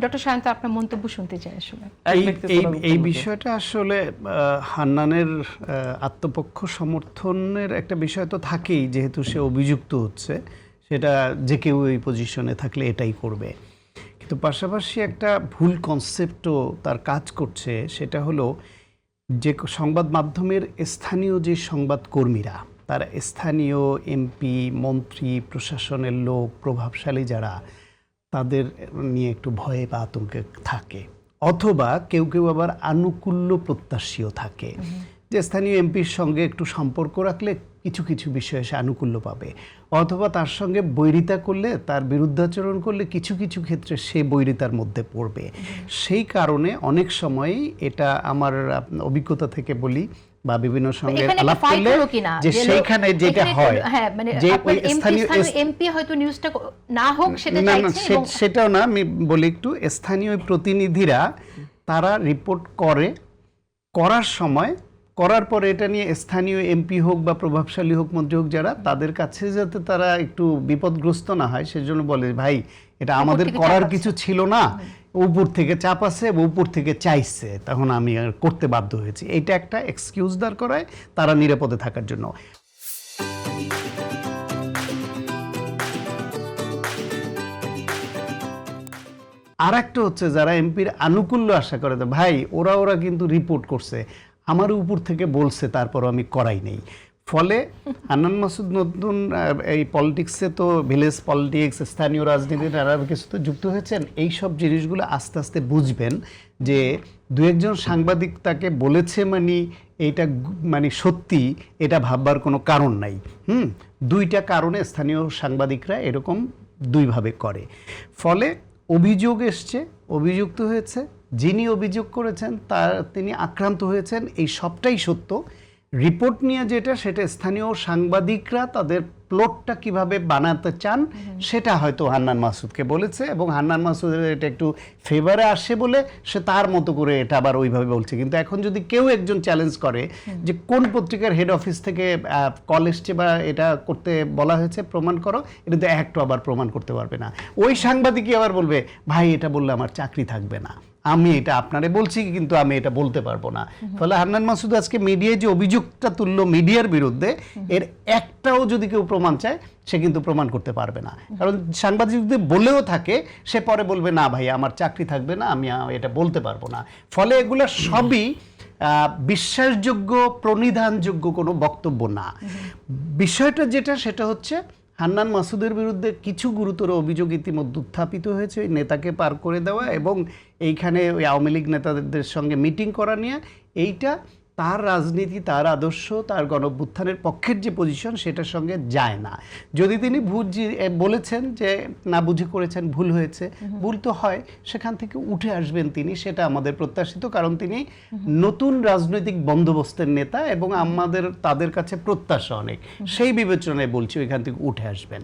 Doctor Sayanta আপনার মন্তব্য শুনতে চাই আসলে। এই বিষয়টা আসলে হান্নানের আত্মপক্ষ সমর্থনের একটা বিষয় তো থাকেই, যেহেতু সে অভিযুক্ত হচ্ছে, সেটা যে কেউ এই পজিশনে থাকলে এটাই করবে। কিন্তু পাশাপাশি একটা ভুল কনসেপ্টও তার কাজ করছে, সেটা হলো যে সংবাদ মাধ্যমের স্থানীয় যে সংবাদকর্মীরা, তারা স্থানীয় এমপি, মন্ত্রী, প্রশাসনের লোক, প্রভাবশালী যারা, তাদের নিয়ে একটু ভয়ে বা আতঙ্কে থাকে, অথবা কেউ কেউ আবার আনুকূল্য প্রত্যাশীও থাকে, যে স্থানীয় এমপির সঙ্গে একটু সম্পর্ক রাখলে কিছু কিছু বিষয়ে সে আনুকূল্য পাবে, অথবা তার সঙ্গে বৈরিতা করলে, তার বিরুদ্ধাচরণ করলে কিছু কিছু ক্ষেত্রে সে বৈরিতার মধ্যে পড়বে। সেই কারণে অনেক সময়ই এটা আমার অভিজ্ঞতা থেকে বলি বা বিভিন্ন সঙ্গে আলাপ করলে, যে সেইখানে যেটা হয় যে ওই স্থানীয় এমপি হয়তো নিউজটা না হোক সেটা চাইছে, সেটাও না, আমি বলি একটু স্থানীয় প্রতিনিধিরা তারা রিপোর্ট করার সময়, করার পরে এটা নিয়ে স্থানীয় এমপি হোক বা প্রভাবশালী হোক, মন্ত্রী হোক, যারা, তাদের কাছে যাতে তারা একটু বিপদগ্রস্ত না হয়, সেজন্য বলে ভাই এটা আমাদের করার কিছু ছিল না, উপর থেকে চাপ আছে, উপর থেকে চাইছে, তখন আমি আর করতে বাধ্য হয়েছি। এটা একটা এক্সকিউজ দাঁড় করায় তারা নিরাপদে থাকার জন্য। আর একটা হচ্ছে যারা এমপির আনুকূল্য আশা করে, ভাই ওরা কিন্তু রিপোর্ট করছে, আমার উপর থেকে বলছে, তারপর আমি করাই নেই। ফলে হান্নান মাসুদ নতুন এই পলিটিক্সে তো ভিলেজ পলিটিক্স, স্থানীয় রাজনীতির নানা কিছুতে যুক্ত হয়েছেন। এই সব জিনিসগুলো আস্তে আস্তে বুঝবেন যে দু একজন সাংবাদিক তাকে বলেছে এইটা সত্যি, এটা ভাববার কোনো কারণ নাই। দুইটা কারণে স্থানীয় সাংবাদিকরা এরকম দুইভাবে করে। ফলে অভিযোগ এসছে, অভিযুক্ত হয়েছে, যিনি অভিযোগ করেছেন তিনি আক্রান্ত হয়েছেন, এই সবটাই সত্য। রিপোর্ট নিয়ে যেটা, সেটা স্থানীয় সাংবাদিকরা তাদের প্লটটা কিভাবে বানাতে চান সেটা হয়তো হান্নান মাসুদকে বলেছে, এবং হান্নান মাসুদের এটা একটু ফেভারে আসে বলে সে তার মতো করে এটা আবার ওইভাবে বলছে। কিন্তু এখন যদি কেউ একজন চ্যালেঞ্জ করে যে কোন পত্রিকার হেড অফিস থেকে কল এসছে বা এটা করতে বলা হয়েছে, প্রমাণ করো, এটা তো একটু আবার প্রমাণ করতে পারবে না। ওই সাংবাদিকই আবার বলবে ভাই এটা বললে আমার চাকরি থাকবে না, আমি এটা আপনারে বলছি কিন্তু আমি এটা বলতে পারবো না। ফলে হান্নান মাসুদ আজকে মিডিয়ায় যে অভিযোগটা তুললো মিডিয়ার বিরুদ্ধে, এর একটাও যদি কেউ প্রমাণ চায়, সে কিন্তু প্রমাণ করতে পারবে না। কারণ সাংবাদিক যদি বলেও থাকে, সে পরে বলবে না ভাই আমার চাকরি থাকবে না, আমি এটা বলতে পারবো না। ফলে এগুলো সবই বিশ্বাসযোগ্য, প্রণিধানযোগ্য কোনো বক্তব্য না। বিষয়টা যেটা, সেটা হচ্ছে হান্নান মাসুদের বিরুদ্ধে কিছু গুরুতর অভিযোগ ইতিমধ্যে উত্থাপিত হয়েছে, ওই নেতাকে পার করে দেওয়া এবং এইখানে ওই আওয়ামী লীগ নেতাদের সঙ্গে মিটিং করা নিয়ে। এইটা তার রাজনীতি, তার আদর্শ, তার গণঅভ্যুত্থানের পক্ষের যে পজিশন, সেটার সঙ্গে যায় না। যদি তিনি বলেছেন যে না বুঝে করেছেন, ভুল হয়েছে, ভুল তো হয়, সেখান থেকে উঠে আসবেন তিনি, সেটা আমাদের প্রত্যাশিত। কারণ তিনি নতুন রাজনৈতিক বন্দোবস্তের নেতা এবং তাদের কাছে প্রত্যাশা অনেক, সেই বিবেচনায় বলছি ওইখান থেকে উঠে আসবেন।